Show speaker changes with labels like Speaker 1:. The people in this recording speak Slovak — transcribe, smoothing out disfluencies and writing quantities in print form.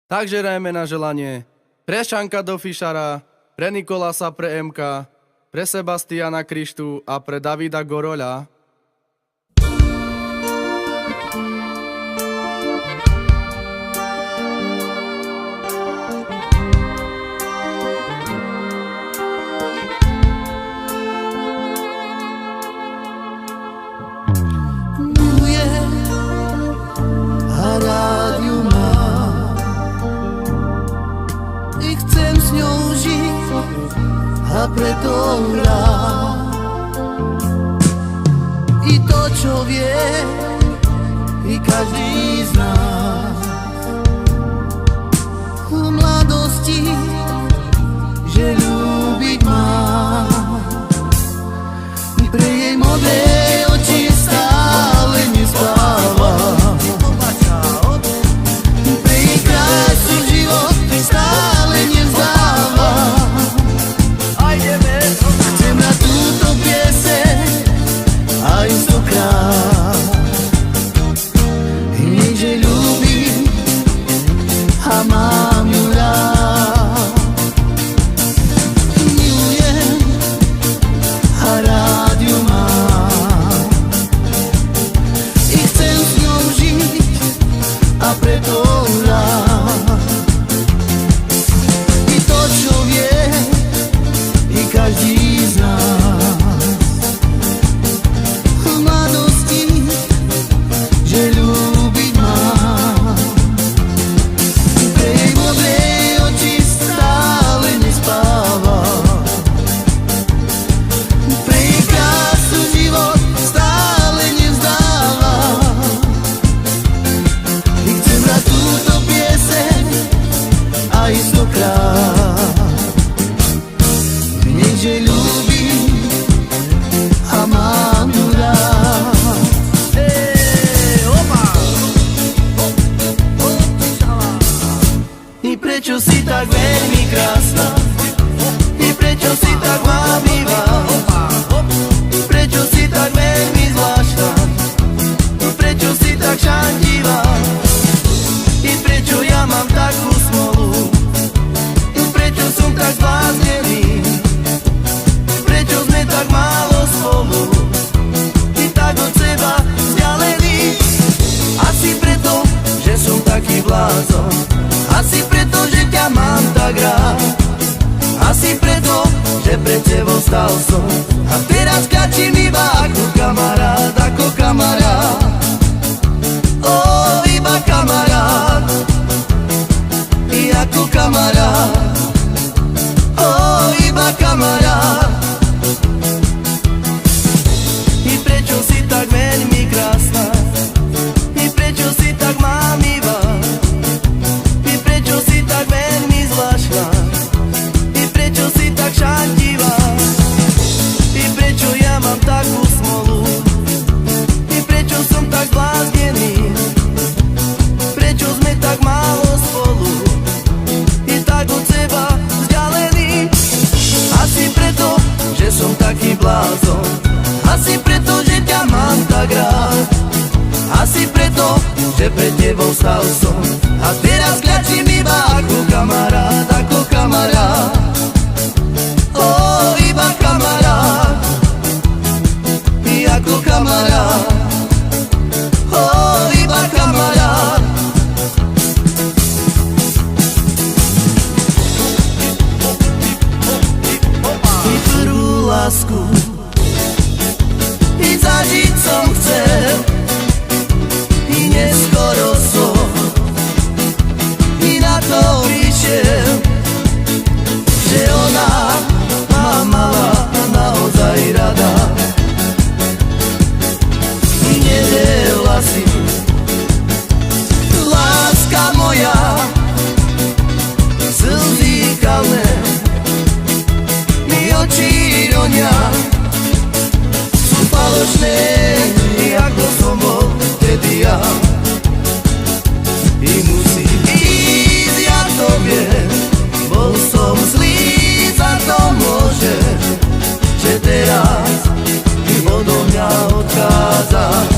Speaker 1: Takže hrajeme na želanie. Pre Šanka do Fišara, pre Nikolasa pre MK, pre Sebastiana Krištu a pre Davida Goroľa.
Speaker 2: A preto hrám i to, čo vie i každý z nás v mladosti, že ľúbiť má. Pre jej modré oči stále nespávam, pre jej krásu život stále nevzdávam. Chcem na túto pieseň aj stokrát hneď, že ľúbim a mám ju rád. Milujem a rád ju mám i chcem s ňou žiť a preto rád i to, čo vie i každý z nás v mladosti, že ľúbiť má. Pre jej modré oči stále nespávam, pre jej krásu život stále nevzdávam. I chcem hrať túto pieseň aj stokrát, že ľúbim a mám ju rád. I prečo si tak veľmi krásna, i prečo si tak vábivá, i prečo si tak veľmi zvláštna, i prečo si tak šantivá, i prečo ja mám takú smolu, i prečo som tak zbláznený, tak málo spolu i tak od seba vzdialený. Asi preto, že som taký blázon, asi preto, že ťa mám tak rád, asi preto, že pred tebou stal som a teraz kačím iba ako kamarát, ako kamarát. Ó, iba kamarát i ako kamarát. Ó, iba kamarát. Si tak veľmi krásna, i prečo si tak mámivá, i prečo si tak veľmi zvláštna, i prečo si tak šantivá, i prečo ja mám takú smolu, i prečo som tak zbláznený, prečo sme tak málo spolu i tak od seba vzdialení. Asi preto, že som taký blázon, asi preto, že ťa mám tak rád, asi preto, že pred tebou stal som a teraz kľačím iba ako kamarát, ako kamarát. Ó, iba kamarát i ako kamarát. Ó, iba kamarát. I prvú lásku i zažiť som chcel, i neskoro som i na to prišiel, že ona ma mala naozaj rada i nevedela si, láska moja, slzy kalné mi oči ronia, falošné, ako som bol vtedy ja. I musí ísť, ja to viem, bol som zlý, za to môže, že teraz odo mňa odchádza.